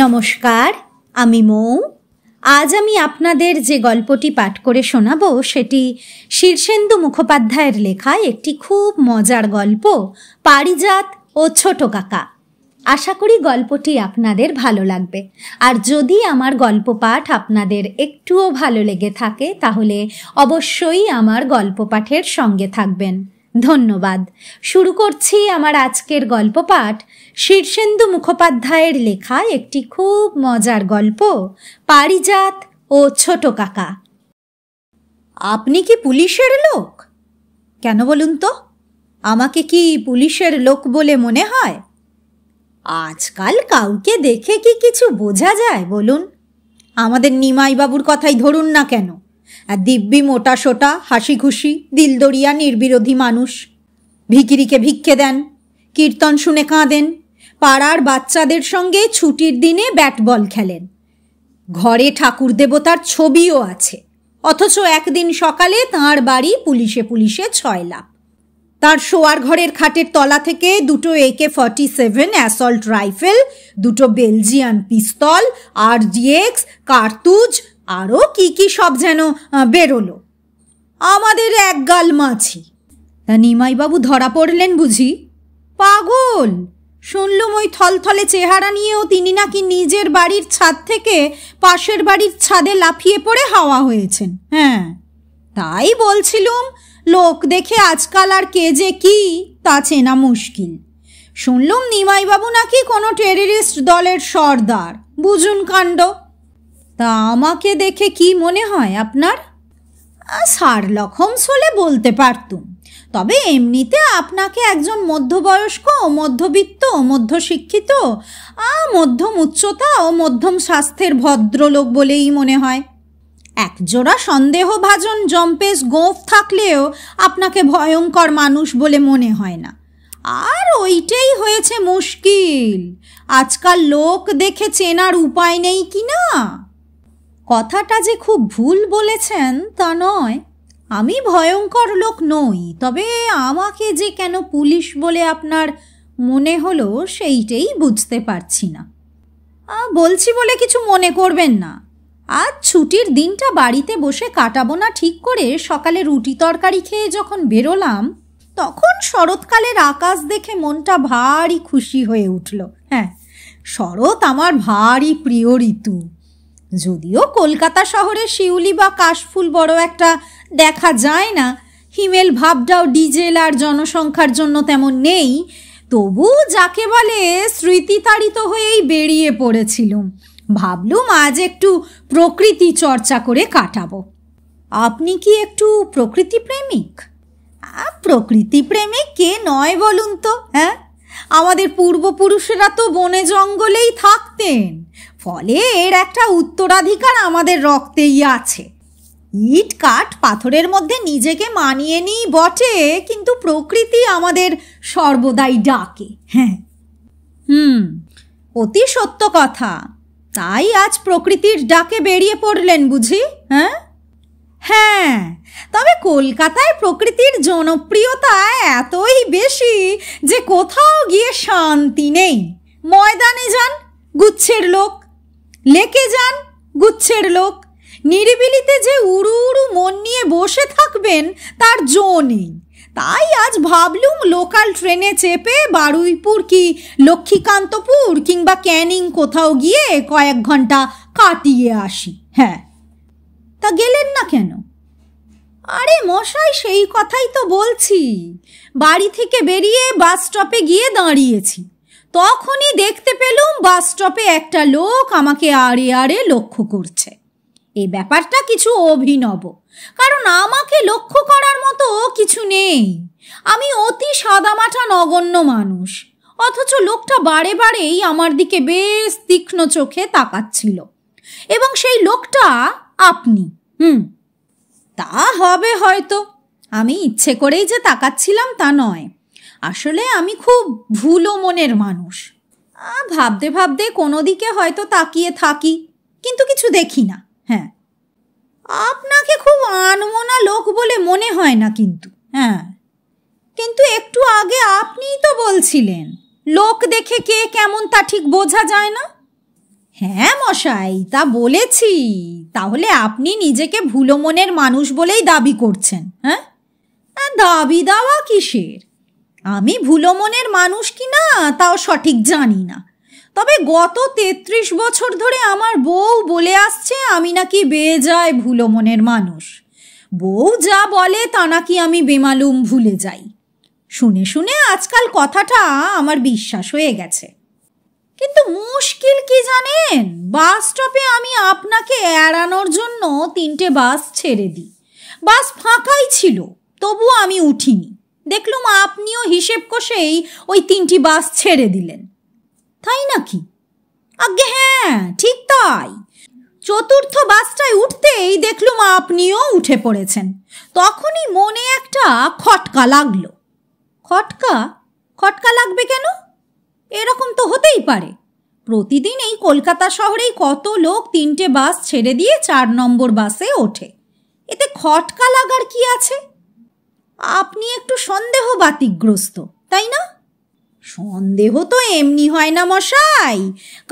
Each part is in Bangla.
নমস্কার, আমি মৌ। আজ আমি আপনাদের যে গল্পটি পাঠ করে শোনাবো সেটি শীর্ষেন্দু মুখোপাধ্যায়ের লেখা একটি খুব মজার গল্প, পারিজাত ও ছোট কাকা। আশা করি গল্পটি আপনাদের ভালো লাগবে। আর যদি আমার গল্প পাঠ আপনাদের একটুও ভালো লেগে থাকে তাহলে অবশ্যই আমার গল্প পাঠের সঙ্গে থাকবেন। ধন্যবাদ। শুরু করছি আমার আজকের গল্প পাঠ, শীর্ষেন্দু মুখোপাধ্যায়ের লেখা একটি খুব মজার গল্প, পারিজাত ও ছোট কাকা। আপনি কি পুলিশের লোক? কেন বলুন তো, আমাকে কি পুলিশের লোক বলে মনে হয়? আজকাল কাউকে দেখে কি কিছু বোঝা যায় বলুন? আমাদের নিমাইবাবুর কথাই ধরুন না কেন, আর দিব্যি মোটা সোটা, হাসি খুশি, দিলদরিয়া, নির্বিরোধী মানুষ। ভিখিরিকে ভিক্ষে দেন, কীর্তন শুনে কাঁদেন, পাড়ার বাচ্চাদের সঙ্গে ছুটির দিনে ব্যাট বল খেলেন। ঘরে ঠাকুর দেবতার ছবিও আছে, অথচ একদিন সকালে তাঁর বাড়ি পুলিশে পুলিশে ছয়লাভ। তার শোয়ার ঘরের খাটের তলা থেকে দুটো AK-47 অ্যাসল্ট রাইফেল, দুটো বেলজিয়ান পিস্তল, RDX, কার্তুজ, আরও কি কি সব যেন বেরোলো। আমাদের একগাল মাছি। তা নিমাইবাবু ধরা পড়লেন বুঝি? পাগল! শুনলুম ওই থলথলে চেহারা নিয়েও তিনি নাকি নিজের বাড়ির ছাদ থেকে পাশের বাড়ির ছাদে লাফিয়ে পড়ে হাওয়া হয়েছেন। হ্যাঁ, তাই বলছিলুম, লোক দেখে আজকাল আর কে যে কি তা চেনা মুশকিল। শুনলুম নিমাইবাবু নাকি কোনো টেররিস্ট দলের সর্দার। বুঝুন কাণ্ড। তা আমাকে দেখে কি মনে হয় আপনার? শার্লক হোমস হলে বলতে পারতুম, তবে এমনিতে আপনাকে একজন মধ্যবয়স্ক, মধ্যবিত্ত, মধ্যশিক্ষিত, মধ্যম উচ্চতা ও মধ্যম স্বাস্থ্যের ভদ্রলোক বলেই মনে হয়। একজোড়া সন্দেহভাজন জম্পেশ গোঁফ থাকলেও আপনাকে ভয়ঙ্কর মানুষ বলে মনে হয় না। আর ওইটাই হয়েছে মুশকিল, আজকাল লোক দেখে চেনার উপায় নেই কি না। কথাটা যে খুব ভুল বলেছেন তা নয়, আমি ভয়ঙ্কর লোক নই, তবে আমাকে যে কেন পুলিশ বলে আপনার মনে হলো সেইটাই বুঝতে পারছি না। বলছি বলে কিছু মনে করবেন না, আজ ছুটির দিনটা বাড়িতে বসে কাটাবো না ঠিক করে সকালে রুটি তরকারি খেয়ে যখন বেরোলাম, তখন শরৎকালের আকাশ দেখে মনটা ভারী খুশি হয়ে উঠল। হ্যাঁ, শরৎ আমার ভারী প্রিয় ঋতু। যদিও কলকাতা শহরে শিউলি বা কাশফুল বড় একটা দেখা যায় না, হিমেল ভাবটাও ডিজেল আর জনসংখ্যার জন্য তেমন নেই, তবু যাকে বলে স্মৃতিতাড়িত হয়েই বেরিয়ে পড়েছিলুম। ভাবলুম আজ একটু প্রকৃতি চর্চা করে কাটাবো। আপনি কি একটু প্রকৃতি প্রেমিক? প্রকৃতি প্রেমিক কে নয় বলুন তো? হ্যাঁ, আমাদের পূর্বপুরুষেরা তো বনে জঙ্গলেই থাকতেন, ফলে এর একটা উত্তরাধিকার আমাদের রক্তেই আছে। ইট কাঠ পাথরের মধ্যে নিজেকে মানিয়ে নিই বটে, কিন্তু প্রকৃতি আমাদের সর্বদাই ডাকে। হ্যাঁ, অতি সত্য কথা। তাই আজ প্রকৃতির ডাকে বেরিয়ে পড়লেন বুঝি? হ্যাঁ, তবে কলকাতায় প্রকৃতির জনপ্রিয়তা এতই বেশি যে কোথাও গিয়ে শান্তি নেই। ময়দানে যান, গুচ্ছের লোক; লেকে যান, গুচ্ছের লোক। নিরিবিলিতে যে উড়ু উড়ু মন নিয়ে বসে থাকবেন তার জো নেই। তাই আজ ভাবলুম লোকাল ট্রেনে চেপে বারুইপুর কি লক্ষ্মীকান্তপুর কিংবা ক্যানিং কোথাও গিয়ে কয়েক ঘন্টা কাটিয়ে আসি। হ্যাঁ, তা গেলেন না কেন? আরে মশাই, সেই কথাই তো বলছি। বাড়ি থেকে বেরিয়ে বাস স্টপে গিয়ে দাঁড়িয়েছি, তখনই দেখতে পেলুম বাস স্টপে একটা লোক আমাকে আড়ে আড়ে লক্ষ্য করছে। এই ব্যাপারটা কিছু অভিনব, কারণ আমাকে লক্ষ্য করার মতো কিছু নেই। আমি অতি সাদামাটা নগণ্য মানুষ, অথচ লোকটা বারে বারেই আমার দিকে বেশ তীক্ষ্ণ চোখে তাকাচ্ছিল, এবং সেই লোকটা আপনি। তা হবে হয়তো, আমি ইচ্ছে করেই যে তাকাচ্ছিলাম তা নয়। আসলে আমি খুব ভুলো মনের মানুষ। ভাবতে ভাবতে কোনো দিকে হয়তো তাকিয়ে থাকি, কিন্তু কিছু দেখি না। হ্যাঁ, আপনাকে খুব আনমনা লোক বলে মনে হয় না কিন্তু। হ্যাঁ, কিন্তু একটু আগে আপনিই তো বলছিলেন লোক দেখে কে কেমন তা ঠিক বোঝা যায় না। হ্যাঁ মশাই, তা বলেছি। তাহলে আপনি নিজেকে ভুলো মনের মানুষ বলেই দাবি করছেন? হ্যাঁ, দাবি দাওয়া কিসের? আমি ভুলো মনের মানুষ কি না তাও সঠিক জানি না, তবে গত 33 বছর ধরে আমার বউ বলে আসছে আমি নাকি বেজায় ভুলো মনের মানুষ। বউ যা বলে তা নাকি আমি বেমালুম ভুলে যাই। শুনে শুনে আজকাল কথাটা আমার বিশ্বাস হয়ে গেছে। কিন্তু মুশকিল কি জানেন, বাস স্টপে আমি আপনাকে এড়ানোর জন্য 3টে বাস ছেড়ে দিই। বাস ফাঁকাই ছিল, তবুও আমি উঠিনি। দেখলুম আপনিও হিসেব কষেই ওই 3টি বাস ছেড়ে দিলেন। তাই নাকি? আজ্ঞে হ্যাঁ, ঠিক তাই। 4র্থ বাসটায় উঠতেই দেখলুম আপনিও উঠে পড়েছেন। তখনই মনে একটা খটকা লাগলো। খটকা? খটকা লাগবে কেন? এরকম তো হতেই পারে। প্রতিদিন এই কলকাতা শহরেই কত লোক 3টে বাস ছেড়ে দিয়ে 4 নম্বর বাসে ওঠে। এতে খটকা লাগার কি আছে? আপনি একটু সন্দেহ বাতিগ্রস্ত, তাই না? সন্দেহ তো এমনি হয় না মশাই,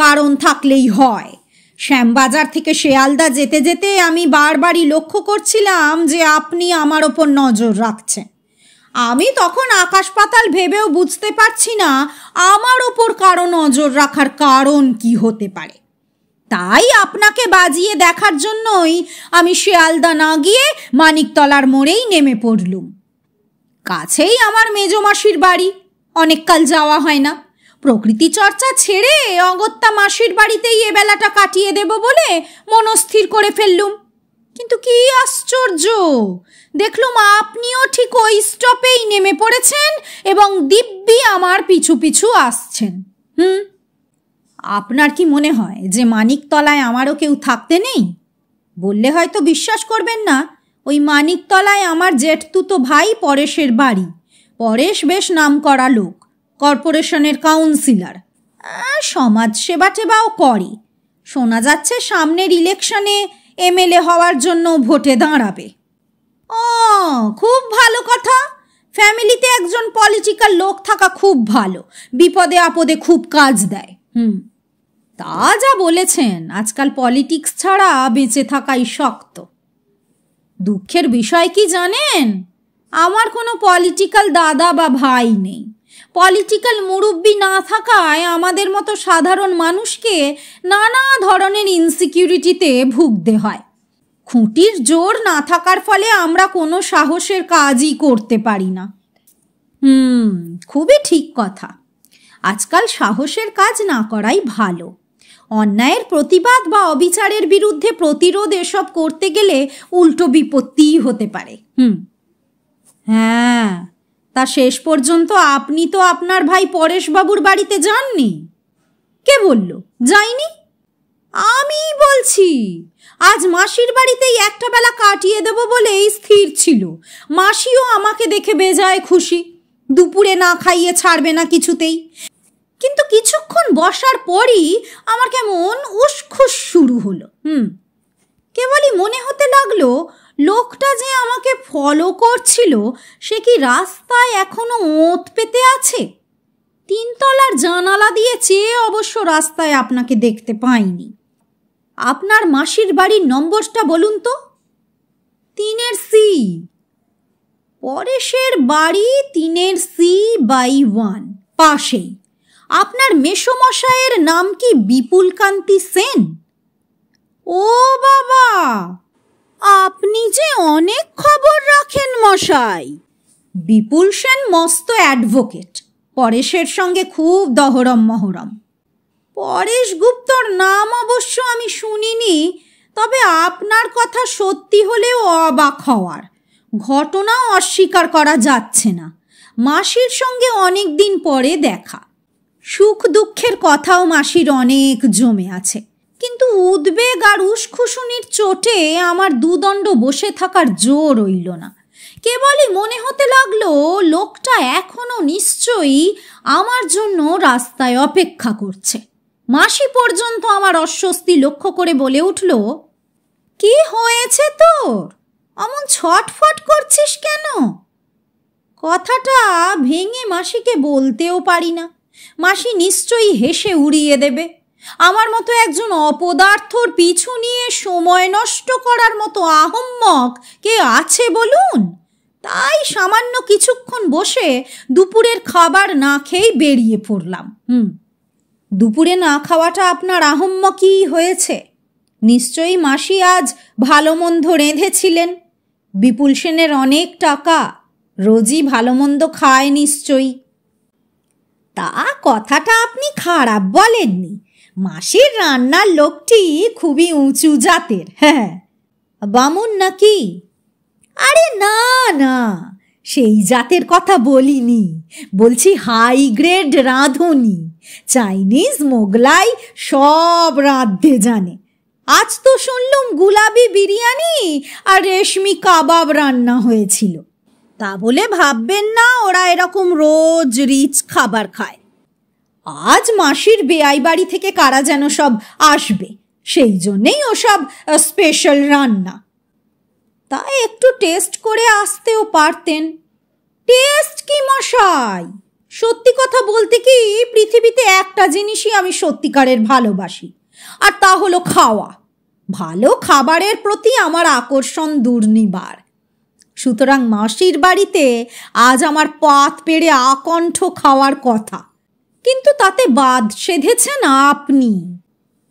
কারণ থাকলেই হয়। শ্যামবাজার থেকে শেয়ালদা যেতে যেতে আমি বারবারই লক্ষ্য করছিলাম যে আপনি আমার ওপর নজর রাখছেন। আমি তখন আকাশ পাতাল ভেবেও বুঝতে পারছি না আমার ওপর কারো নজর রাখার কারণ কি হতে পারে। তাই আপনাকে বাজিয়ে দেখার জন্যই আমি শেয়ালদা না গিয়ে মানিকতলার মোড়েই নেমে পড়লুম। কাছেই আমার মেজো মাসির বাড়ি, অনেককাল যাওয়া হয় না। প্রকৃতি চর্চা ছেড়ে অগত্যা মাসির বাড়িতেই এ বেলাটা কাটিয়ে দেব বলে মনস্থির করে ফেললুম। কিন্তু কি আশ্চর্য, দেখলুম আপনিও ঠিক ওই স্টপেই নেমে পড়েছেন এবং দিব্যি আমার পিছু পিছু আসছেন। আপনার কি মনে হয় যে মানিকতলায় আমারও কেউ থাকতে নেই? বললে হয়তো বিশ্বাস করবেন না, ওই মানিকতলায় আমার জেঠতুতো ভাই পরেশের বাড়ি। পরেশ বেশ নামকরা লোক, কর্পোরেশনের কাউন্সিলর, সমাজ সেবা টেবাও করে। শোনা যাচ্ছে সামনের ইলেকশনে এমএলএ হওয়ার জন্য ভোটে দাঁড়াবে। ও, খুব ভালো কথা। ফ্যামিলিতে একজন পলিটিক্যাল লোক থাকা খুব ভালো, বিপদে আপদে খুব কাজ দেয়। তা যা বলেছেন, আজকাল পলিটিক্স ছাড়া বেঁচে থাকাই শক্ত। দুঃখের বিষয় কি জানেন, আমার কোনো পলিটিক্যাল দাদা বা ভাই নেই। পলিটিক্যাল মুরব্বি না থাকায় আমাদের মতো সাধারণ মানুষকে নানা ধরনের ইনসিকিউরিটিতে ভুগতে হয়। খুঁটির জোর না থাকার ফলে আমরা কোনো সাহসের কাজই করতে পারি না। খুবই ঠিক কথা। আজকাল সাহসের কাজ না করাই ভালো। অন্যায়ের প্রতিবাদ বা অবিচারের বিরুদ্ধে প্রতিরোধ এসব করতে গেলে উল্টো বিপত্তিই হতে পারে। হ্যাঁ, তা শেষ পর্যন্ত আপনি তো আপনার ভাই পরেশবাবুর বাড়িতে যাননি। কে বলল যাইনি? আমি বলছি। আজ মাসির বাড়িতেই একটা বেলা কাটিয়ে দেব বলেই স্থির ছিল। মাসিও আমাকে দেখে বেজায় খুশি। দুপুরে না খাইয়ে ছাড়বে না কিছুতেই। কিন্তু কিছুক্ষণ বসার পরই আমার কেমন উসখুস শুরু হলো। কেবলই মনে হতে লাগলো লোকটা যে আমাকে ফলো করছিল সে কি রাস্তায় এখনো ওঁত পেতে আছে। 3 তলার জানালা দিয়ে চেয়ে অবশ্য রাস্তায় আপনাকে দেখতে পাইনি। আপনার মাসির বাড়ির নম্বরটা বলুন তো। 3 সি। পরেশের বাড়ি 3 C/1 পাশেই। আপনার মেসোমশাইয়ের নাম কি বিপুল কান্তি সেন? ও বাবা, আপনি যে অনেক খবর রাখেন মশাই। বিপুল সেন মস্ত অ্যাডভোকেট, পরেশের সঙ্গে খুব দহরম মহরম। পরেশ গুপ্তর নাম অবশ্য আমি শুনিনি, তবে আপনার কথা সত্যি হলেও অবাক হওয়ার। ঘটনাও অস্বীকার করা যাচ্ছে না। মাসির সঙ্গে অনেক দিন পরে দেখা, সুখ দুঃখের কথাও মাসির অনেক জমে আছে। কিন্তু উদ্বেগ আর উসখুসুনির চোটে আমার দুদণ্ড বসে থাকার জোর রইল না। কেবলই মনে হতে লাগলো লোকটা এখনো নিশ্চয়ই আমার জন্য রাস্তায় অপেক্ষা করছে। মাসি পর্যন্ত আমার অস্বস্তি লক্ষ্য করে বলে উঠল, কি হয়েছে তোর? অমন ছটফট করছিস কেন? কথাটা ভেঙে মাসিকে বলতেও পারি না। মাসি নিশ্চয়ই হেসে উড়িয়ে দেবে। আমার মতো একজন অপদার্থর পিছু নিয়ে সময় নষ্ট করার মতো আহম্মক কে আছে বলুন? তাই সামান্য কিছুক্ষণ বসে দুপুরের খাবার না খেয়েই বেরিয়ে পড়লাম। দুপুরে না খাওয়াটা আপনার আহম্মকই হয়েছে। নিশ্চয়ই মাসি আজ ভালো মন্দ রেঁধেছিলেন। বিপুল সেনের অনেক টাকা, রোজই ভালো মন্দ খায় নিশ্চয়ই। তা কথাটা আপনি খারাপ বলেননি। মাসির রান্নার লোকটি খুবই উঁচু জাতের। হ্যাঁ, বামুন নাকি? আরে না না, সেই জাতের কথা বলিনি, বলছি হাই গ্রেড রাঁধুনি। চাইনিজ মোগলাই সব রাঁধতে জানে। আজ তো শুনলুম গুলাবি বিরিয়ানি আর রেশমি কাবাব রান্না হয়েছিল। তা বলে ভাববেন না ওরা এরকম রোজ রিচ খাবার খায়। আজ মাসির বেয়াই বাড়ি থেকে কারা যেন সব আসবে, সেই জন্যেই ওসব স্পেশাল রান্না। তাই একটু টেস্ট করে আসতেও পারতেন। টেস্ট কি মশাই, সত্যি কথা বলতে কি পৃথিবীতে একটা জিনিসই আমি সত্যিকারের ভালোবাসি, আর তা হলো খাওয়া। ভালো খাবারের প্রতি আমার আকর্ষণ দুর্নিবার। সুতরাং মাসির বাড়িতে আজ আমার পাত পেড়ে আকণ্ঠ খাওয়ার কথা, কিন্তু তাতে বাদ সেধেছেন আপনি।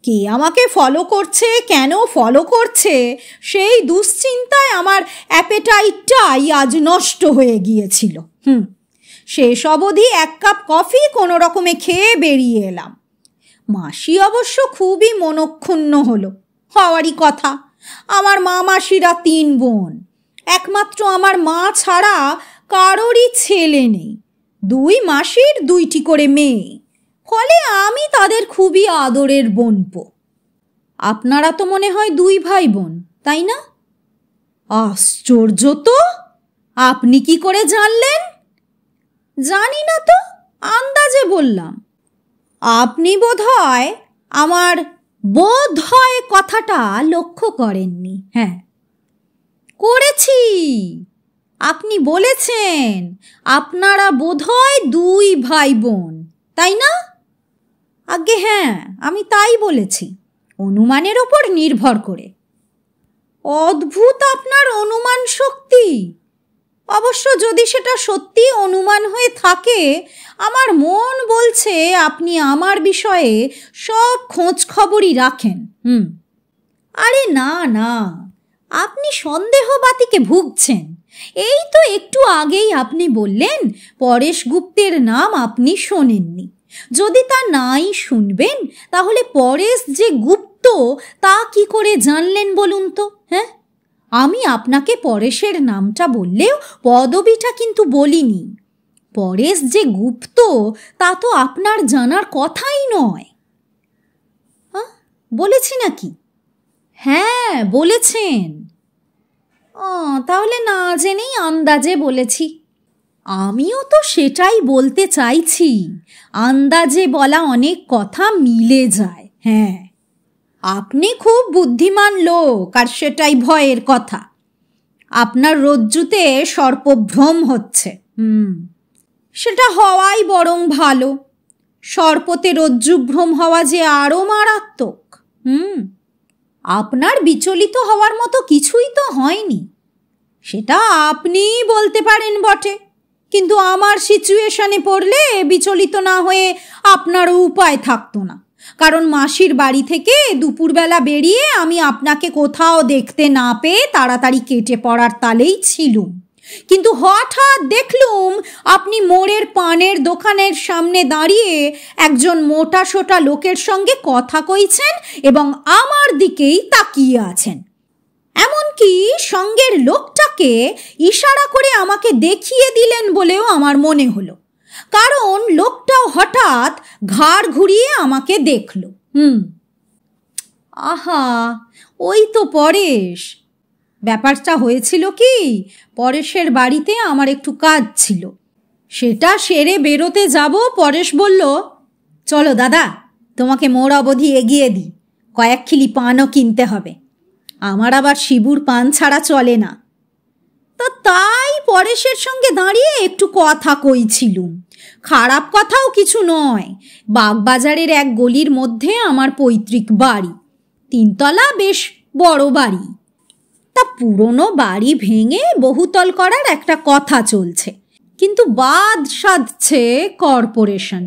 কে আমাকে ফলো করছে, কেন ফলো করছে, সেই দুশ্চিন্তায় আমার অ্যাপেটাইটটাই আজ নষ্ট হয়ে গিয়েছিল। শেষ অবধি 1 কাপ কফি কোনো রকমে খেয়ে বেরিয়ে এলাম। মাসি অবশ্য খুবই মনক্ষুণ্ণ হলো, হওয়ারই কথা। আমার মা মাসিরা 3 বোন, একমাত্র আমার মা ছাড়া কারোরই ছেলে নেই। 2 মাসির 2টি করে মেয়ে, ফলে আমি তাদের খুবই আদরের বোনপো। আপনারা তো মনে হয় 2 ভাই বোন, তাই না? আশ্চর্য তো, আপনি কি করে জানলেন? জানি না তো, আন্দাজে বললাম। আপনি বোধহয় আমার বোধহয় কথাটা লক্ষ্য করেননি। হ্যাঁ, করেছি। আপনি বলেছেন আপনারা বোধহয় 2 ভাই বোন, তাই না? আগে হ্যাঁ, আমি তাই বলেছি, অনুমানের ওপর নির্ভর করে। অদ্ভুত আপনার অনুমান শক্তি। অবশ্য যদি সেটা সত্যি অনুমান হয়ে থাকে, আমার মন বলছে আপনি আমার বিষয়ে সব খোঁজ খবরই রাখেন। আরে না না, আপনি সন্দেহবাতিকে ভুগছেন। এই তো একটু আগেই আপনি বললেন পরেশ গুপ্তের নাম আপনি শোনেননি। যদি তা নাই শুনবেন, তাহলে পরেশ যে গুপ্ত তা কি করে জানলেন বলুন তো? হ্যাঁ, আমি আপনাকে পরেশের নামটা বললেও পদবিটা কিন্তু বলিনি। পরেশ যে গুপ্ত তা তো আপনার জানার কথাই নয়। বলেছি নাকি? হ্যাঁ, বলেছেন। তাহলে না জেনেই আন্দাজে বলেছি। আমিও তো সেটাই বলতে চাইছি, আন্দাজে বলা অনেক কথা মিলে যায়। হ্যাঁ, আপনি খুব বুদ্ধিমান লোক, আর সেটাই ভয়ের কথা। আপনার রজ্জুতে সর্পভ্রম হচ্ছে। সেটা হওয়াই বরং ভালো। সর্পতে রজ্জুভ্রম হওয়া যে আরও মারাত্মক। আপনার বিচলিত হওয়ার মতো কিছুই তো হয়নি, সেটা আপনিই বলতে পারেন বটে, কিন্তু আমার সিচুয়েশনে পড়লে বিচলিত না হয়ে আপনারও উপায় থাকতো না। কারণ মাসির বাড়ি থেকে দুপুরবেলা বেরিয়ে আমি আপনাকে কোথাও দেখতে না পেয়ে তাড়াতাড়ি কেটে পড়ার তালেই ছিলুম। কিন্তু হঠাৎ দেখলুম আপনি মোড়ের পানের দোকানের সামনে দাঁড়িয়ে একজন মোটা সোটা লোকের সঙ্গে কথা কইছেন এবং আমার দিকেই তাকিয়ে আছেন। এমনকি সঙ্গের লোকটাকে ইশারা করে আমাকে দেখিয়ে দিলেন বলেও আমার মনে হলো, কারণ লোকটাও হঠাৎ ঘাড় ঘুরিয়ে আমাকে দেখল। আহা, ওই তো পরেশ। ব্যাপারটা হয়েছিল কি, পরেশের বাড়িতে আমার একটু কাজ ছিল, সেটা সেরে বেরোতে যাব। পরেশ বলল, চলো দাদা, তোমাকে মোড় অবধি এগিয়ে দিই, কয়েক খিলি পানও কিনতে হবে। আমার আবার শিবুর পান ছাড়া চলে না। তা তাই পরেশের সঙ্গে দাঁড়িয়ে একটু কথা কইছিলুম। খারাপ কথাও কিছু নয়। বাগবাজারের এক গলির মধ্যে আমার পৈতৃক বাড়ি, 3 তলা, বেশ বড় বাড়ি। তা পুরনো বাড়ি ভেঙে বহুতল করার একটা কথা চলছে, কিন্তু বাদ সাধছে কর্পোরেশন।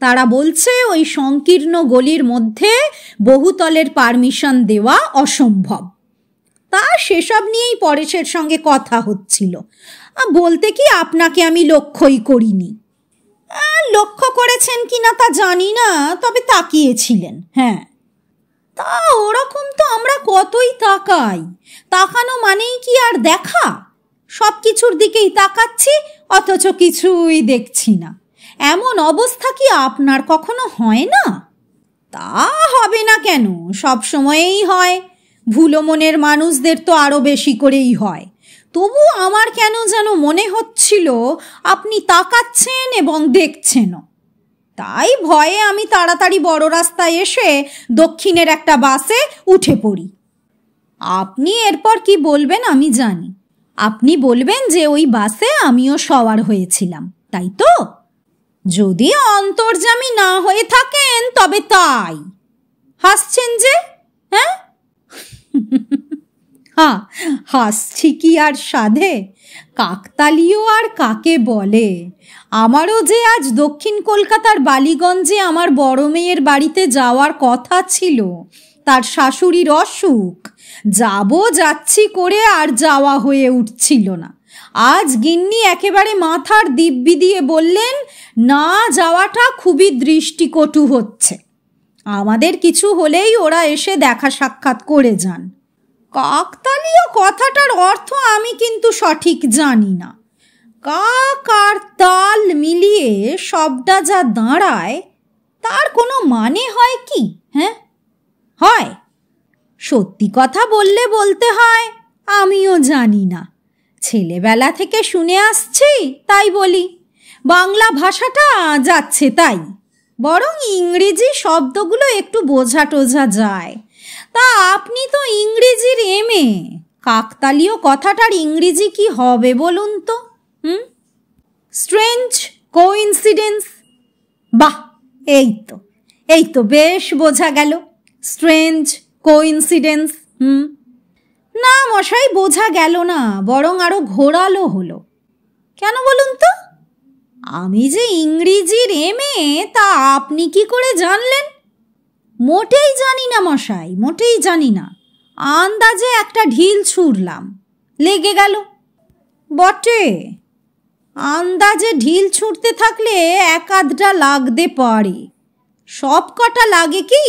তারা বলছে ওই সংকীর্ণ গলির মধ্যে বহুতলের পারমিশন দেওয়া অসম্ভব। তা সেসব নিয়েই পরেশের সঙ্গে কথা হচ্ছিল। বলতে কি আপনাকে আমি লক্ষ্যই করিনি। লক্ষ্য করেছেন কিনা তা জানি না, তবে তাকিয়েছিলেন। হ্যাঁ, তা ওরকম তো আমরা কতই তাকাই। তাকানো মানেই কি আর দেখা? সব কিছুর দিকেই তাকাচ্ছি, অথচ কিছুই দেখছি না। এমন অবস্থা কি আপনার কখনো হয় না? তা হবে না কেন, সব সময়েই হয়। ভুলো মনের মানুষদের তো আরো বেশি করেই হয়। তবু আমার কেন যেন মনে হচ্ছিল আপনি তাকাচ্ছেন এবং দেখছেনও। তাই ভয়ে আমি তাড়াতাড়ি বড় রাস্তায় এসে দক্ষিণের একটা বাসে উঠে পড়ি। আপনি এরপর কি বলবেন আমি জানি। আপনি বলবেন যে ওই বাসে আমিও সওয়ার হয়েছিলাম, তাই তো? যদি অন্তর্যামী না হয়ে থাকেন তবে তাই। হাসছেন যে? হ্যাঁ, হাসছি কি আর সাধে? কাকতালীয় আর কাকে বলে? আমারও যে আজ দক্ষিণ কলকাতার বালিগঞ্জে আমার বড় মেয়ের বাড়িতে যাওয়ার কথা ছিল। তার শাশুড়ির অসুখ, যাচ্ছি করে আর যাওয়া হয়ে উঠছিল না। আজ গিন্নি একেবারে মাথার দিব্যি দিয়ে বললেন, না যাওয়াটা খুবই দৃষ্টিকটু হচ্ছে। আমাদের কিছু হলেই ওরা এসে দেখা সাক্ষাৎ করে যান। কাকতালীয় কথাটার অর্থ আমি কিন্তু সঠিক জানি না। কাক আর তাল মিলিয়ে শব্দটা যা দাঁড়ায় তার কোনো মানে হয় কি? হ্যাঁ, হয়? সত্যি কথা বললে বলতে হয় আমিও জানি না। ছেলেবেলা থেকে শুনে আসছি তাই বলি। বাংলা ভাষাটা যাচ্ছে তাই, বরং ইংরেজি শব্দগুলো একটু বোঝা টোঝা যায়। তা আপনি তো ইংরেজির এমএ, কাকতালীয় কথাটার ইংরেজি কি হবে বলুন তো? Strange coincidence. বাহ, এই তো বেশ বোঝা গেল। Strange coincidence. না মশাই, বোঝা গেল না, বরং আরো ঘোরালো হলো। কেন বলুন তো? আমি যে ইংরেজির এমএ তা আপনি কি করে জানলেন? মোটেই জানি না মশাই, মোটেই জানি না। আন্দাজে একটা ঢিল ছুঁড়লাম, লেগে গেল। বটে, আন্দাজে ঢিল ছুঁড়তে থাকলে এক আধটা লাগতে পারে, সব কটা লাগে কি?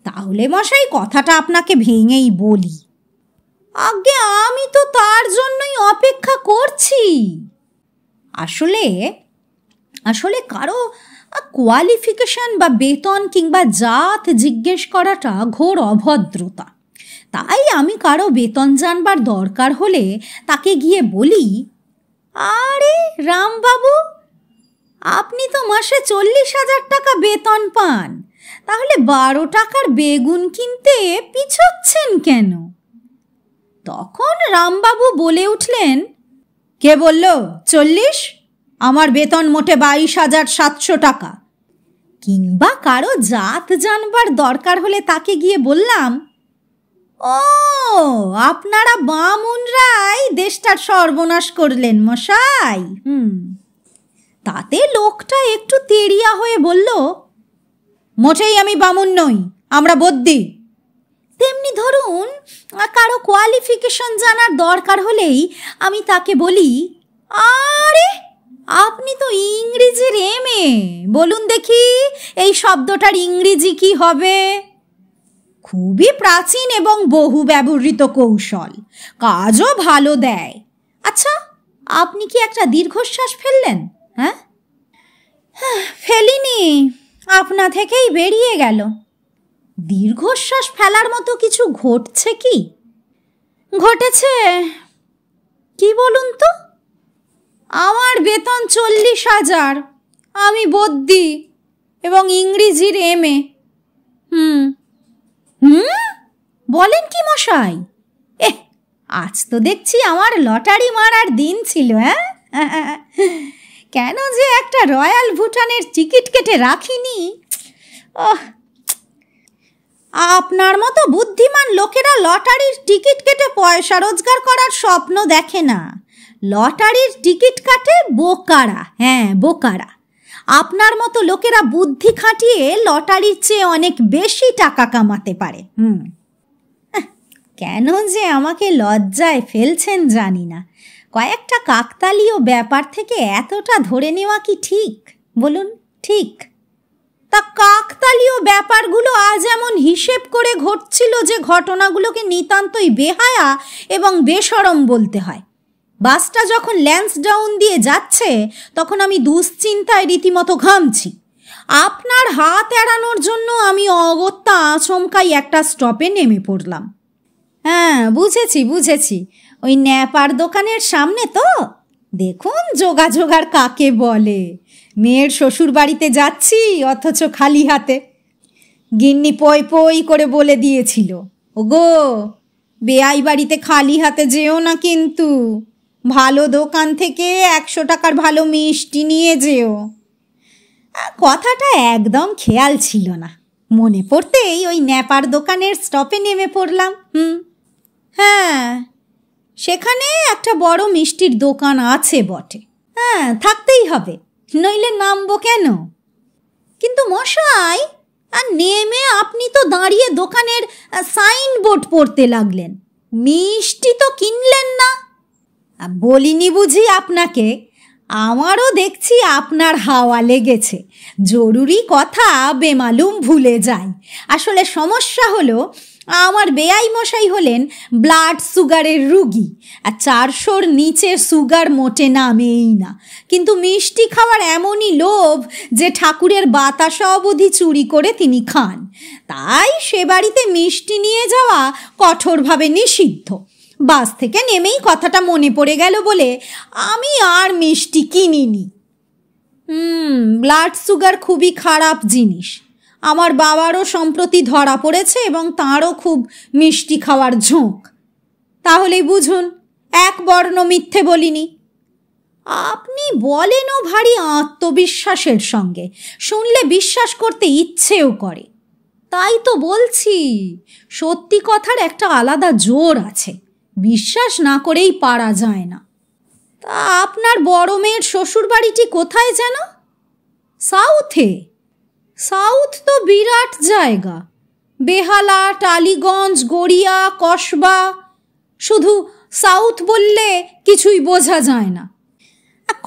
তাহলে মশাই কথাটা আপনাকে ভেঙেই বলি। আগে আমি তো তার জন্যই অপেক্ষা করছি। আসলে কারো কোয়ালিফিকেশন বা বেতন কিংবা জাত জিজ্ঞেস করাটা ঘোর অভদ্রতা। তাই আমি কারো বেতন জানবার দরকার হলে তাকে গিয়ে বলি, আরে রামবাবু, আপনি তো মাসে 40,000 টাকা বেতন পান, তাহলে 12 টাকার বেগুন কিনতে পিছোচ্ছেন কেন? তখন রামবাবু বলে উঠলেন, কে বলল 40? আমার বেতন মোটে 22,700 টাকা। কিংবা কারো জাত জানবার দরকার হলে তাকে গিয়ে বললাম, ও আপনারা বামুনরাই দেশটার সর্বনাশ করলেন মশাই। তাতে লোকটা একটু তেড়িয়া হয়ে বলল, মোটেই আমি বামুন নই, আমরা বদ্যি। তেমনি ধরুন কারো কোয়ালিফিকেশন জানার দরকার হলেই আমি তাকে বলি, আরে আপনি তো ইংরেজির এমএ, বলুন দেখি এই শব্দটার ইংরেজি কি হবে? খুবই প্রাচীন এবং বহু ব্যবহৃত কৌশল, কাজও ভালো দেয়। আচ্ছা, আপনি কি একটা দীর্ঘশ্বাস ফেললেন? হ্যাঁ, ফেলিনি, আপনা থেকেই বেরিয়ে গেল। দীর্ঘশ্বাস ফেলার মতো কিছু ঘটছে কি? ঘটেছে। কি বলুন তো? আমার বেতন 40,000, আমি বদ্যি এবং ইংরেজির এমএ। বলেন কি মশাই? আজ তো দেখছি আমার লটারি মারার দিন ছিল। হ্যাঁ, কেন যে একটা রয়্যাল ভুটানের টিকিট কেটে রাখিনি। আপনার মতো বুদ্ধিমান লোকেরা লটারির টিকিট কেটে পয়সা রোজগার করার স্বপ্ন দেখে না। লটারির টিকিট কাটে বোকারা, হ্যাঁ বোকারা। আপনার মতো লোকেরা বুদ্ধি খাটিয়ে লটারির চেয়ে অনেক বেশি টাকা কামাতে পারে। কেন যে আমাকে লজ্জায় ফেলছেন জানি না। কয়েকটা কাকতালীয় ব্যাপার থেকে এতটা ধরে নেওয়া কি ঠিক বলুন? ঠিক? তা কাকতালীয় ব্যাপারগুলো আজ এমন হিসেব করে ঘটছিল যে ঘটনাগুলোকে নিতান্তই বেহায়া এবং বেশরম বলতে হয়। বাসটা যখন ল্যান্সডাউন দিয়ে যাচ্ছে তখন আমি দুশ্চিন্তায় রীতিমতো ঘামছি। আপনার হাত এড়ানোর জন্য আমি অগত্যা আচমকাই একটা স্টপে নেমে পড়লাম। হ্যাঁ, বুঝেছি, ওই ন্যাপার দোকানের সামনে তো। দেখুন যোগাযোগ আর কাকে বলে। মেয়ের শ্বশুর বাড়িতে যাচ্ছি অথচ খালি হাতে। গিন্নি পই পই করে বলে দিয়েছিল, ওগো বেয়াই বাড়িতে খালি হাতে যেও না, কিন্তু ভালো দোকান থেকে 100 টাকার ভালো মিষ্টি নিয়ে যেও। কথাটা একদম খেয়াল ছিল না। মনে পড়তেই ওই ন্যাপার দোকানের স্টপে নেমে পড়লাম। হ্যাঁ, সেখানে একটা বড় মিষ্টির দোকান আছে বটে। হ্যাঁ, থাকতেই হবে, নইলে নামবো কেন? কিন্তু মশাই, আর নেমে আপনি তো দাঁড়িয়ে দোকানের সাইনবোর্ড পড়তে লাগলেন, মিষ্টি তো কিনলেন না। বলিনি বুঝি আপনাকে? আমারও দেখছি আপনার হাওয়া লেগেছে। জরুরি কথা বেমালুম ভুলে যাই। আসলে সমস্যা হলো, আমার বেয়াই মশাই হলেন ব্লাড সুগারের রুগী, আর 400-র নিচে সুগার মোটে নামেই না। কিন্তু মিষ্টি খাওয়ার এমনই লোভ যে ঠাকুরের বাতাসা অবধি চুরি করে তিনি খান। তাই সে বাড়িতে মিষ্টি নিয়ে যাওয়া কঠোরভাবে নিষিদ্ধ। বাস থেকে নেমেই কথাটা মনে পড়ে গেল বলে আমি আর মিষ্টি কিনিনি। ব্লাড সুগার খুবই খারাপ জিনিস। আমার বাবারও সম্প্রতি ধরা পড়েছে এবং তাঁরও খুব মিষ্টি খাওয়ার ঝোঁক। তাহলেই বুঝুন, এক বর্ণ মিথ্যে বলিনি। আপনি বলেনও ভারী আত্মবিশ্বাসের সঙ্গে, শুনলে বিশ্বাস করতে ইচ্ছেও করে। তাই তো বলছি, সত্যি কথার একটা আলাদা জোর আছে, বিশ্বাস না করেই পারা যায় না। তা আপনার বড় মেয়ের শ্বশুর বাড়িটি কোথায় যেন? সাউথে? সাউথ তো বিরাট জায়গা। বেহালা, টালিগঞ্জ, গড়িয়া, কসবা। শুধু সাউথ বললে কিছুই বোঝা যায় না।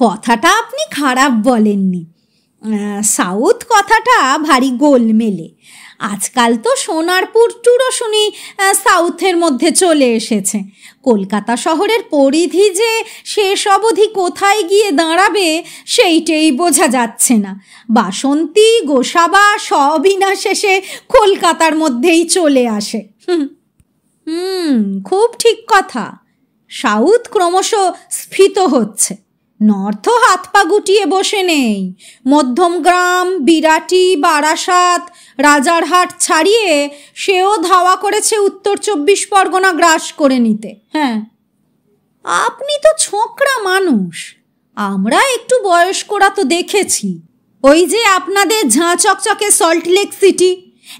কথাটা আপনি খারাপ বলেননি। সাউথ কথাটা ভারী গোলমেলে। আজকাল তো সোনারপুর ট্যুরও শুনি সাউথের মধ্যে চলে এসেছে। কলকাতা শহরের পরিধি যে শেষ অবধি কোথায় গিয়ে দাঁড়াবে সেইটাই বোঝা যাচ্ছে না। বাসন্তী, গোসাবা সবই না শেষে কলকাতার মধ্যেই চলে আসে। খুব ঠিক কথা। সাউথ ক্রমশ স্ফীত হচ্ছে। নর্থ হাত পা গুটিয়ে বসে নেই। মধ্যমগ্রাম, বিরাটি, বারাসাত, রাজারহাট ছাড়িয়ে সেও ধাওয়া করেছে উত্তর 24 পরগনা গ্রাস করে নিতে। হ্যাঁ, আপনি তো ছোকরা মানুষ, আমরা একটু বয়স্করা তো দেখেছি। ওই যে আপনাদের ঝাঁ চকচকে সল্টলেক সিটি,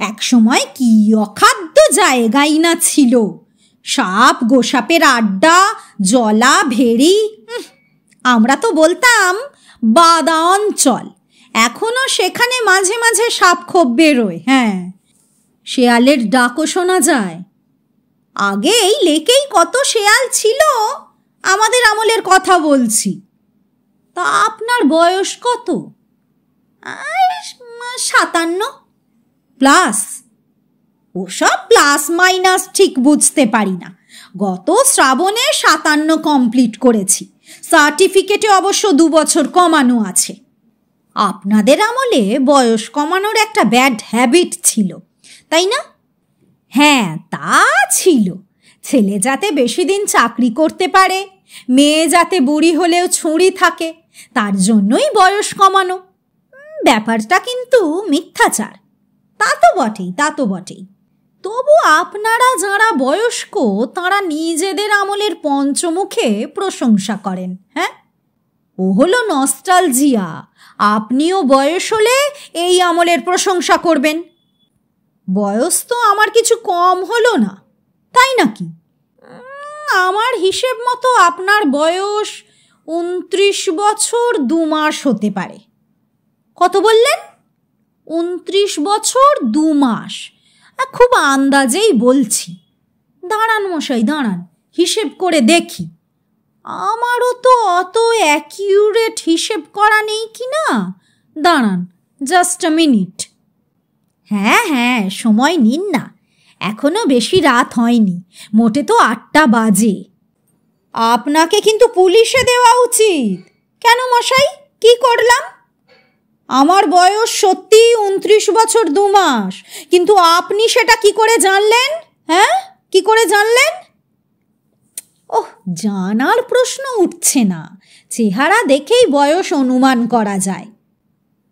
একসময় কি অখাদ্য জায়গাই না ছিল। সাপ গোসাপের আড্ডা, জলা ভেড়ি। আমরা তো বলতাম বাদা অঞ্চল। এখনো সেখানে মাঝে মাঝে সাপ খোপ বেরোয়। হ্যাঁ, শেয়ালের ডাকও শোনা যায়। আগে এই লেকেই কত শেয়াল ছিল, আমাদের আমলের কথা বলছি। তা আপনার বয়স কত? 57 প্লাস। ওসব প্লাস মাইনাস ঠিক বুঝতে পারি না। গত শ্রাবণে 57 কমপ্লিট করেছি। সার্টিফিকেটে অবশ্য 2 বছর কমানো আছে। আপনাদের আমলে বয়স কমানোর একটা ব্যাড হ্যাবিট ছিল, তাই না? হ্যাঁ, তা ছিল। ছেলে যাতে বেশি দিন চাকরি করতে পারে, মেয়ে যাতে বুড়ি হলেও ছুরি থাকে, তার জন্যই বয়স কমানো। ব্যাপারটা কিন্তু মিথ্যাচার। তা তো বটেই। তবু আপনারা যারা বয়স্ক তারা নিজেদের আমলের পঞ্চমুখে প্রশংসা করেন। হ্যাঁ, ও হলো নস্টালজিয়া। আপনিও বয়স হলে এই আমলের প্রশংসা করবেন। বয়স তো আমার কিছু কম হলো না, তাই নাকি? আমার হিসেব মতো আপনার বয়স 29 বছর 2 মাস হতে পারে। কত বললেন? 29 বছর 2 মাস। খুব আন্দাজেই বলছি। দাঁড়ান মশাই, দাঁড়ান, হিসেব করে দেখি। আমারও তো অত অ্যাকিউরেট হিসেব করা নেই কি না। দাঁড়ান, জাস্ট আ মিনিট। হ্যাঁ হ্যাঁ, সময় নিন না, এখনো বেশি রাত হয়নি, মোটে তো 8টা বাজে। আপনাকে কিন্তু পুলিশে দেওয়া উচিত। কেন মশাই, কি করলাম? আমার বয়স সত্যি 29 বছর 2 মাস, কিন্তু আপনি সেটা কি করে জানলেন? হ্যাঁ, কি করে জানলেন? ওহ, জানার প্রশ্ন উঠছে না, চেহারা দেখেই বয়স অনুমান করা যায়।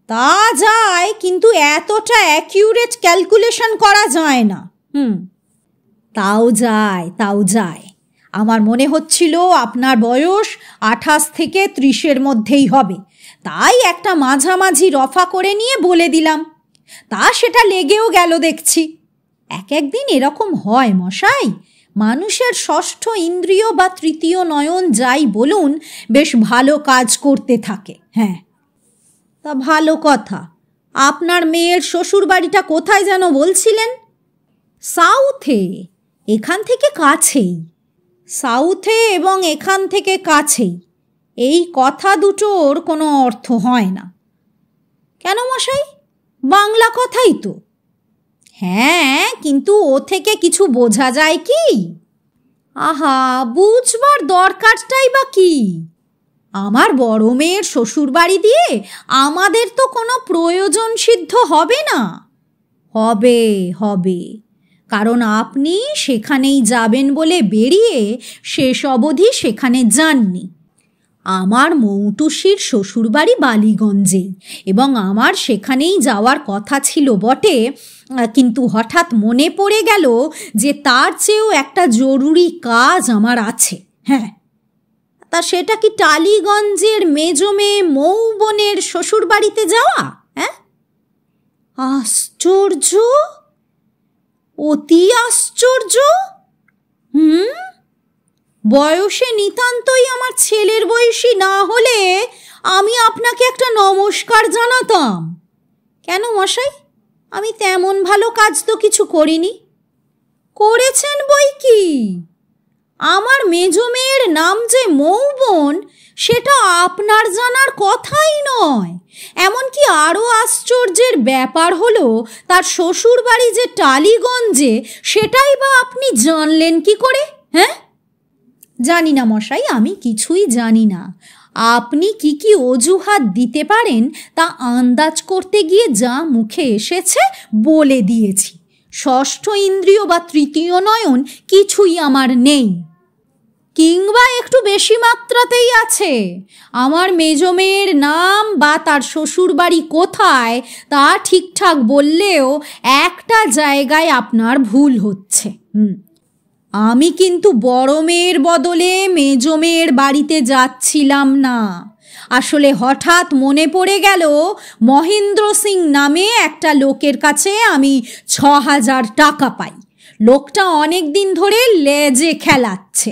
তা যায়, কিন্তু এতটা অ্যাকিউরেট ক্যালকুলেশন করা যায় না। তাও যায়, তাও যায়। আমার মনে হচ্ছিল আপনার বয়স 28 থেকে 30-এর মধ্যেই হবে, তাই একটা মাঝামাঝি রফা করে নিয়ে বলে দিলাম। তা সেটা লেগেও গেল দেখছি। এক একদিন এরকম হয় মশাই, মানুষের ষষ্ঠ ইন্দ্রিয় বা তৃতীয় নয়ন যাই বলুন, বেশ ভালো কাজ করতে থাকে। হ্যাঁ, তা ভালো কথা। আপনার মেয়ের শ্বশুর বাড়িটা কোথায় যেন বলছিলেন? সাউথে। এখান থেকে কাছেই। সাউথে এবং এখান থেকে কাছেই, এই কথা দুটোর কোনো অর্থ হয় না। কেন মশাই? বাংলা কথাই তো। হ্যাঁ, কিন্তু ও থেকে কিছু বোঝা যায় কি? আহা, বুঝবার দরকারটাই বা কি? আমার বড় মেয়ের শ্বশুর বাড়ি দিয়ে আমাদের তো কোনো প্রয়োজন সিদ্ধ হবে না। হবে হবে, কারণ আপনি সেখানেই যাবেন বলে বেরিয়ে শেষ অবধি সেখানে যাননি। আমার মৌটুসির শ্বশুরবাড়ি বালিগঞ্জেই, এবং আমার সেখানেই যাওয়ার কথা ছিল বটে, কিন্তু হঠাৎ মনে পড়ে গেল যে তার চেয়েও একটা জরুরি কাজ আমার আছে। হ্যাঁ, তা সেটা কি টালিগঞ্জের মেজো মেয়ে মৌ বোনের শ্বশুরবাড়িতে যাওয়া? হ্যাঁ, আশ্চর্য, অতি আশ্চর্য। বয়সে নিতান্তই আমার ছেলের বয়সী না হলে আমি আপনাকে একটা নমস্কার জানাতাম। কেন মশাই, আমি তেমন ভালো কাজ তো কিছু করিনি। করেছেন বই কি। আমার মেজো মেয়ের নাম যে মৌবন, সেটা আপনার জানার কথাই নয়। এমনকি আরও আশ্চর্যের ব্যাপার হলো, তার শ্বশুর বাড়ি যে টালিগঞ্জে, সেটাই বা আপনি জানলেন কি করে? হ্যাঁ, জানি না মশাই, আমি কিছুই জানি না। আপনি কি কি অজুহাত দিতে পারেন তা আন্দাজ করতে গিয়ে যা মুখে এসেছে বলে দিয়েছি। ষষ্ঠ ইন্দ্রিয় বা তৃতীয় নয়ন কিছুই আমার নেই, কিংবা একটু বেশি মাত্রাতেই আছে। আমার মেজো মেয়ের নাম বা তার শ্বশুর বাড়ি কোথায় তা ঠিকঠাক বললেও একটা জায়গায় আপনার ভুল হচ্ছে। আমি কিন্তু বড় মেয়ের বদলে মেজো মেয়ের বাড়িতে যাচ্ছিলাম না। আসলে হঠাৎ মনে পড়ে গেল, মহেন্দ্র সিং নামে একটা লোকের কাছে আমি 6000 টাকা পাই। লোকটা অনেক দিন ধরে লেজে খেলাচ্ছে।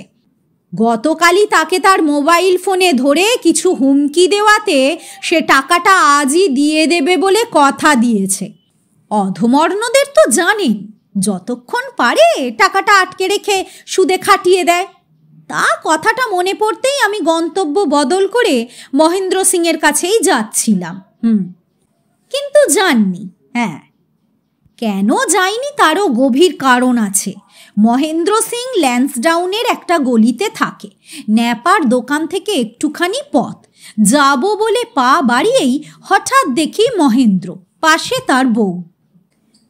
গতকালই তাকে তার মোবাইল ফোনে ধরে কিছু হুমকি দেওয়াতে সে টাকাটা আজই দিয়ে দেবে বলে কথা দিয়েছে। অধমর্ণদের তো জানেন, যতক্ষণ পারে টাকাটা আটকে রেখে সুদে খাটিয়ে দেয়। তা কথাটা মনে পড়তেই আমি গন্তব্য বদল করে মহেন্দ্র সিংয়ের কাছেই যাচ্ছিলাম। কিন্তু যাননি। হ্যাঁ, কেন যাইনি তারও গভীর কারণ আছে। মহেন্দ্র সিং ল্যান্সডাউনের একটা গলিতে থাকে। ন্যাপার দোকান থেকে একটুখানি পথ। যাব বলে পা বাড়িয়েই হঠাৎ দেখি মহেন্দ্র, পাশে তার বউ।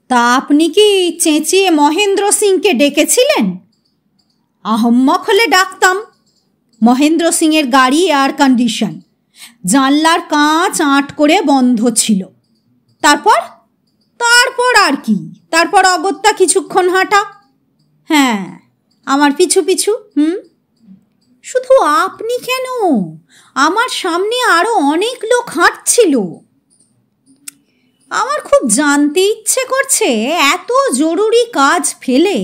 তা আপনি কি চেঁচিয়ে মহেন্দ্র সিংকে ডেকেছিলেন? আহম্মক হলে ডাকতাম। মহেন্দ্র সিংয়ের গাড়ি এয়ার কন্ডিশন, জানলার কাঁচ আঁট করে বন্ধ ছিল। তারপর আর কি, তারপর অগত্যা কিছুক্ষণ হাঁটা। হ্যাঁ, আমার পিছু পিছু। শুধু আপনি কেন, আমার সামনে আরো অনেক লোক হাঁটছিল। আমার খুব জানতে ইচ্ছে করছে, এত জরুরি কাজ ফেলে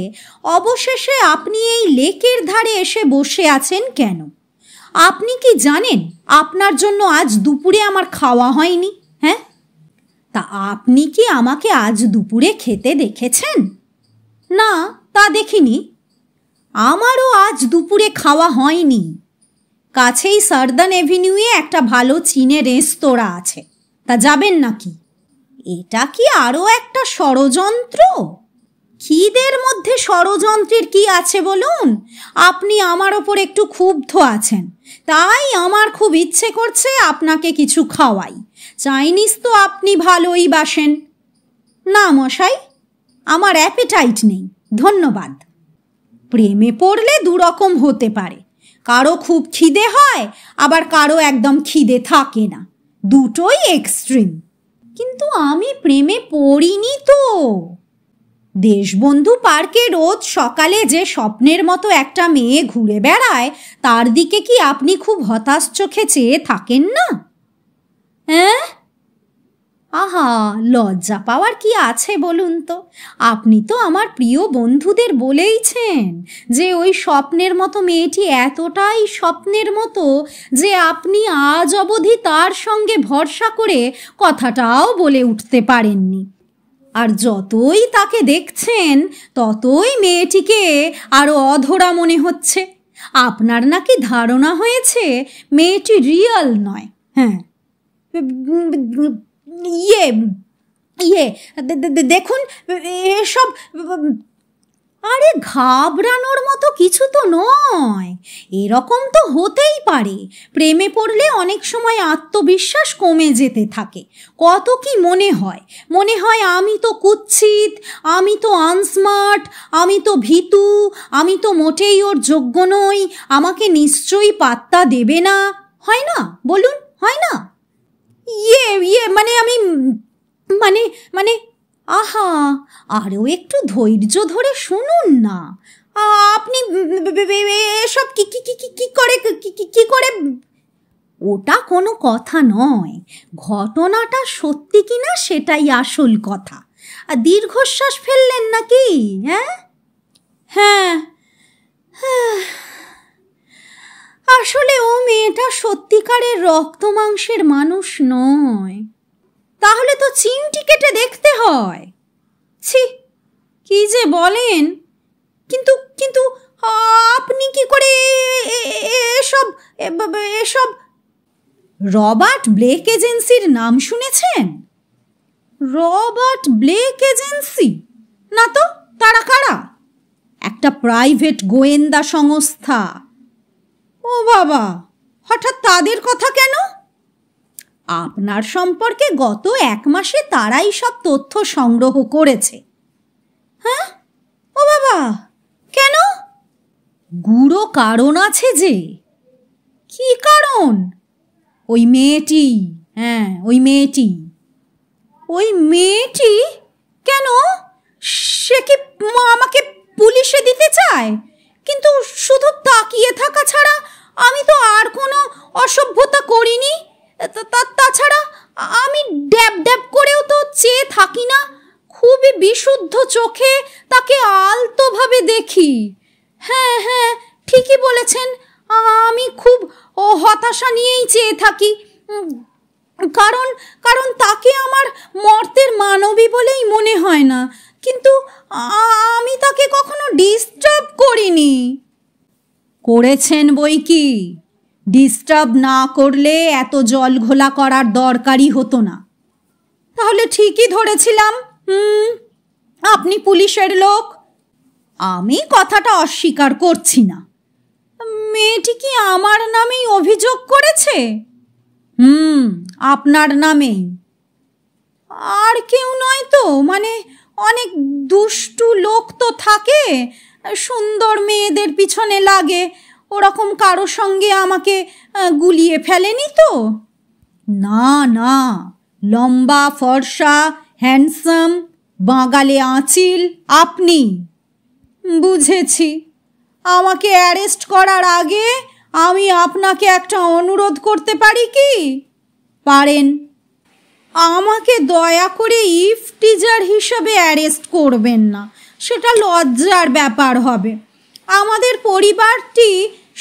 অবশেষে আপনি এই লেকের ধারে এসে বসে আছেন কেন? আপনি কি জানেন আপনার জন্য আজ দুপুরে আমার খাওয়া হয়নি? হ্যাঁ, তা আপনি কি আমাকে আজ দুপুরে খেতে দেখেছেন? না, তা দেখিনি। আমারও আজ দুপুরে খাওয়া হয়নি। কাছেই সার্দান এভিনিউয়ে একটা ভালো চীনের রেস্তোরাঁ আছে, তা যাবেন নাকি? এটা কি আরও একটা ষড়যন্ত্র? খিদের মধ্যে ষড়যন্ত্রের কি আছে বলুন? আপনি আমার ওপর একটু ক্ষুব্ধ আছেন, তাই আমার খুব ইচ্ছে করছে আপনাকে কিছু খাওয়াই। চাইনিজ তো আপনি ভালোই বাসেন। না মশাই, আমার অ্যাপেটাইট নেই, ধন্যবাদ। প্রেমে পড়লে দুরকম হতে পারে, কারো খুব খিদে হয়, আবার কারো একদম খিদে থাকে না, দুটোই এক্সট্রিম। কিন্তু আমি প্রেমে পড়িনি তো। দেশবন্ধু পার্কে রোজ সকালে যে স্বপ্নের মতো একটা মেয়ে ঘুরে বেড়ায়, তার দিকে কি আপনি খুব হতাশ চোখে চেয়ে থাকেন না? হ্যাঁ, আহা, লজ্জা পাওয়ার কি আছে বলুন তো? আপনি তো আমার প্রিয় বন্ধুদের বলেইছেন যে ওই স্বপ্নের মতো মেয়েটি এতটাই স্বপ্নের মতো যে আপনি আজ অবধি তার সঙ্গে ভরসা করে কথাটাও বলে উঠতে পারেননি। আর যতই তাকে দেখছেন ততই মেয়েটিকে আরো অধরা মনে হচ্ছে। আপনার নাকি ধারণা হয়েছে মেয়েটি রিয়েল নয়। হ্যাঁ, ইয়ে ইয়ে দেখুন এসব, আরে ঘাবড়ানোর মতো কিছু তো নয়। এরকম তো হতেই পারে, প্রেমে পড়লে অনেক সময় আত্মবিশ্বাস কমে যেতে থাকে। কত কি মনে হয় আমি তো কুৎসিত, আমি তো আনস্মার্ট, আমি তো ভীতু, আমি তো মোটেই ওর যোগ্য নই, আমাকে নিশ্চয়ই পাত্তা দেবে না। হয় না বলুন, হয় না? মানে আমি মানে মানে আহা, আরও একটু ধৈর্য ধরে শুনুন না। আপনি এসব কি করে? ওটা কোনো কথা নয়, ঘটনাটা সত্যি কিনা সেটাই আসল কথা। আর দীর্ঘশ্বাস ফেললেন নাকি? হ্যাঁ হ্যাঁ, আসলে ও মেয়েটা সত্যিকারের রক্ত মাংসের মানুষ নয়। তাহলে তো চিমটি কেটে দেখতে হয়। ছি, কি যে বলেন! কিন্তু কিন্তু আপনি কি করে এসব এসব? রবার্ট ব্লেক এজেন্সির নাম শুনেছেন? Robert Blake agency? না তো, তারা কারা? একটা প্রাইভেট গোয়েন্দা সংস্থা। ও বাবা, হঠাৎ তাদের কথা কেন? আপনার সম্পর্কে গত 1 মাসে তারাই সব তথ্য সংগ্রহ করেছে। হ্যাঁ, ও বাবা, কেন? গুড়ো কারণ আছে যে। কি কারণ? ওই মেয়েটি। হ্যাঁ, ওই মেয়েটি কেন? সে কি আমাকে পুলিশে দিতে চায়? কিন্তু শুধু তাকিয়ে থাকা ছাড়া আমি তো আর কোনো অসভ্যতা করিনি। তাছাড়া আমি ড্যাব ড্যাব করেও তো চেয়ে থাকি না, খুবই বিশুদ্ধ চোখে তাকে আলতোভাবে দেখি। হ্যাঁ হ্যাঁ, ঠিকই বলেছেন, আমি খুব হতাশা নিয়েই চেয়ে থাকি, কারণ তাকে আমার মর্তের মানবী বলেই মনে হয় না। কিন্তু আমি তাকে কখনো ডিস্টার্ব করিনি। করেছেন বই কি, ডিস্টার্ব না করলে এত জল ঘোলা করার দরকারই হতো না। তাহলে ঠিকই ধরেছিলাম। আপনি পুলিশের লোক। আমি কথাটা অস্বীকার করছি না। মেয়েটি কি আমার নামেই অভিযোগ করেছে? আপনার নামেই। আর কেউ নয় তো? মানে অনেক দুষ্টু লোক তো থাকে, সুন্দর মেয়েদের পিছনে লাগে, ওরকম কারো সঙ্গে আমাকে গুলিয়ে ফেলেনি তো? না না, লম্বা ফর্সা হ্যান্ডসাম বাঙালি আঁচিল আপনি। বুঝেছি। আমাকে অ্যারেস্ট করার আগে আমি আপনাকে একটা অনুরোধ করতে পারি কি? পারেন। আমাকে দয়া করে ইফটিজার হিসাবে অ্যারেস্ট করবেন না, সেটা লজ্জার ব্যাপার হবে। আমাদের পরিবারটি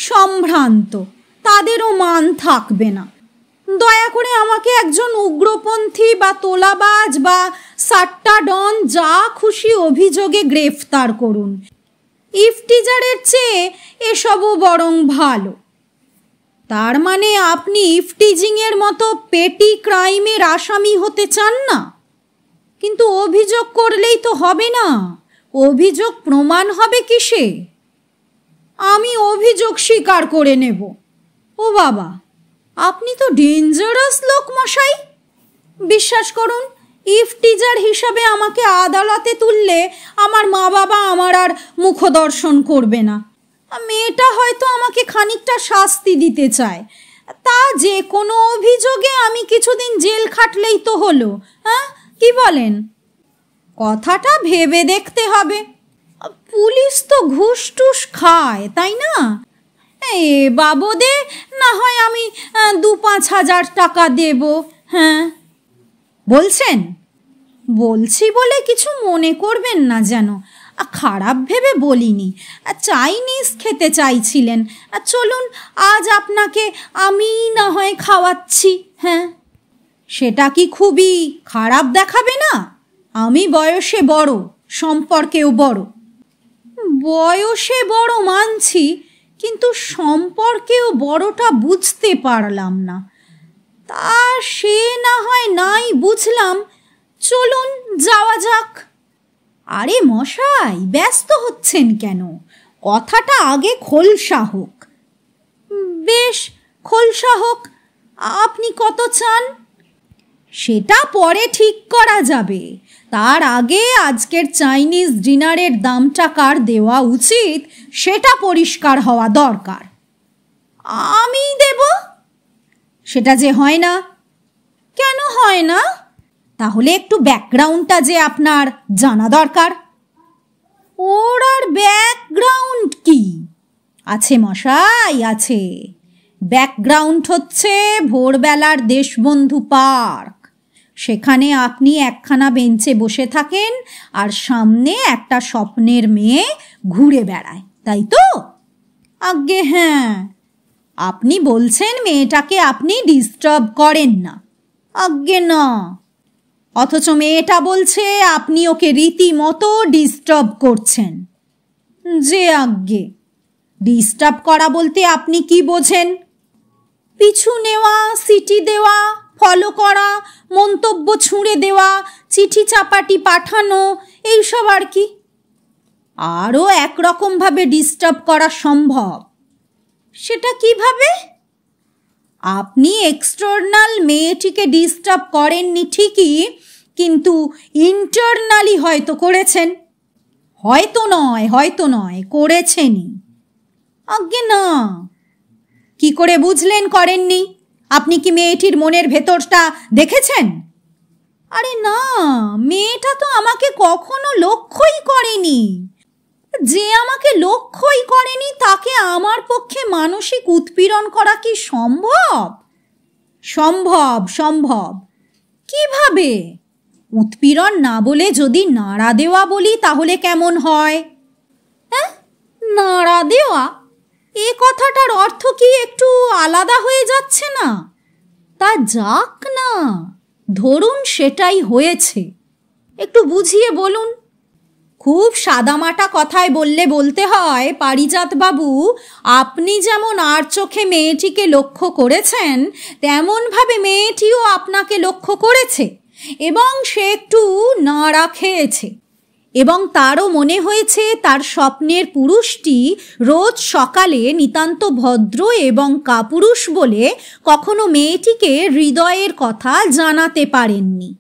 সম্ভ্রান্ত, তাদেরও মান থাকবে না। দয়া করে আমাকে একজন উগ্রপন্থী বা তোলাবাজ বা সাট্টা ডন যা খুশি অভিযোগে গ্রেফতার করুন। ইফটিজারের চেয়ে এসবও বরং ভালো। তার মানে আপনি ইফটিজিংয়ের মতো পেটি ক্রাইমের আসামি হতে চান না? কিন্তু অভিযোগ করলেই তো হবে না, অভিযোগ প্রমাণ হবে কিসে? আমি অভিযোগ স্বীকার করে নেব। ও বাবা, আপনি তো ডেঞ্জারাস লোক মশাই। বিশ্বাস করুন, ইফটিজার হিসাবে আমাকে আদালতে তুললে আমার মা বাবা আমার আর মুখদর্শন করবে না। মেয়েটা হয়তো আমাকে খানিকটা শাস্তি দিতে চায়, তা যে কোনো অভিযোগে আমি কিছুদিন জেল খাটলেই তো হলো। হ্যাঁ, কি বলেন? কথাটা ভেবে দেখতে হবে। পুলিশ তো ঘুষ টুস খায়, তাই না? এ বাবদে না হয় আমি 2-5 হাজার টাকা দেব। হ্যাঁ বলছেন? বলছি বলে কিছু মনে করবেন না যেন, খারাপ ভেবে বলিনি। চাইনিজ খেতে চাইছিলেন, চলুন আজ আপনাকে আমি না হয় খাওয়াচ্ছি। হ্যাঁ, সেটা কি খুবই খারাপ দেখাবে না? আমি বয়সে বড়, সম্পর্কেও বড়। বয়সে বড় মানছি, কিন্তু সম্পর্কেও বড়টা বুঝতে পারলাম না। তা সে না হয় নাই বুঝলাম, চলুন যাওয়া যাক। আরে মশাই, ব্যস্ত হচ্ছেন কেন? কথাটা আগে খোলসা হোক। বেশ, খোলসা হোক। আপনি কত চান? সেটা পরে ঠিক করা যাবে। তার আগে আজকের চাইনিজ ডিনারের দামটা কার দেওয়া উচিত সেটা পরিষ্কার হওয়া দরকার। আমি দেব? সেটা যে হয় না। কেন হয় না? তাহলে একটু ব্যাকগ্রাউন্ডটা যে আপনার জানা দরকার। ওর আর ব্যাকগ্রাউন্ড কি আছে মশাই? আছে। ব্যাকগ্রাউন্ড হচ্ছে ভোরবেলার দেশবন্ধু পার্ক। সেখানে আপনি একখানা বেঞ্চে বসে থাকেন আর সামনে একটা স্বপ্নের মেয়ে ঘুরে বেড়ায়, তাই তো? আজ্ঞে হ্যাঁ। আপনি বলছেন মেয়েটাকে আপনি ডিস্টার্ব করেন না। আজ্ঞে না। অথচ মেয়েটা বলছে আপনি ওকে রীতিমতো ডিস্টার্ব করছেন। যে আজ্ঞে, ডিস্টার্ব করা বলতে আপনি কি বোঝেন? পিছু নেওয়া, সিটি দেওয়া, ফলো করা, মন্তব্য ছুঁড়ে দেওয়া, চিঠি চাপাটি পাঠানো, এইসব আর কি। আরও একরকমভাবে ডিস্টার্ব করা সম্ভব। সেটা কিভাবে? আপনি এক্সটার্নাল মেয়েটিকে ডিস্টার্ব করেননি ঠিকই, কিন্তু ইন্টারনালি হয়তো করেছেন। হয়তো নয়, করেছেনই। আজ্ঞে না। কি করে বুঝলেন করেননি? আপনি কি মেয়েটির মনের ভেতরটা দেখেছেন? আরে না, মেয়েটা তো আমাকে কখনো লক্ষ্যই করেনি। যে আমাকে লক্ষ্যই করেনি তাকে আমার পক্ষে মানসিক উৎপীড়ন করা কি সম্ভব? সম্ভব। কিভাবে? উৎপীড়ন না বলে যদি নাড়া দেওয়া বলি তাহলে কেমন হয়? হ্যাঁ, নাড়া দেওয়া? এ কথাটার অর্থ কি একটু আলাদা হয়ে যাচ্ছে না? তা যাক না, ধরুন সেটাই হয়েছে। একটু বুঝিয়ে বলুন। খুব সাদামাটা কথায় বলতে হয়, পারিজাত বাবু, আপনি যেমন আর চোখে মেয়েটিকে লক্ষ্য করেছেন তেমনভাবে মেয়েটিও আপনাকে লক্ষ্য করেছে এবং সে একটু নাড়া খেয়েছে এবং তারও মনে হয়েছে তার স্বপ্নের পুরুষটি রোজ সকালে নিতান্ত ভদ্র এবং কাপুরুষ বলে কখনো মেয়েটিকে হৃদয়ের কথা জানাতে পারেননি।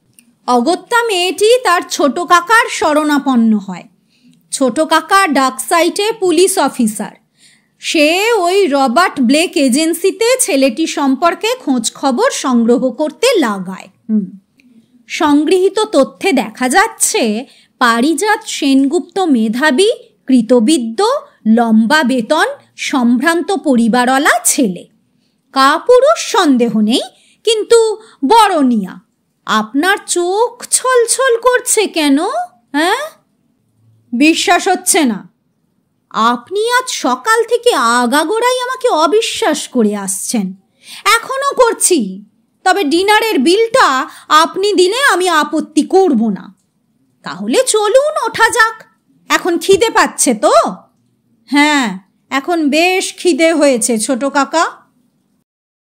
অগত্যা মেয়েটি তার ছোট কাকার শরণাপন্ন হয়। ছোট কাকা ডাকসাইটে পুলিশ অফিসার। সে ওই রবার্ট ব্লেক এজেন্সিতে ছেলেটি সম্পর্কে খোঁজ খবর সংগ্রহ করতে লাগায়। সংগৃহীত তথ্যে দেখা যাচ্ছে পারিজাত সেনগুপ্ত মেধাবী, কৃতবিদ্য, লম্বা বেতন, সম্ভ্রান্ত পরিবারওয়ালা ছেলে। কাপুরুষ সন্দেহ নেই, কিন্তু বড়নিয়া। আপনার চোখ ছলছল করছে কেন? হ্যাঁ, বিশ্বাস হচ্ছে না? আপনি আজ সকাল থেকে আগাগোড়াই আমাকে অবিশ্বাস করে আসছেন। এখনো করছি, তবে ডিনারের বিলটা আপনি দিলে আমি আপত্তি করব না। তাহলে চলুন, ওঠা যাক। এখন খিদে পাচ্ছে তো? হ্যাঁ, এখন বেশ খিদে হয়েছে ছোট কাকা।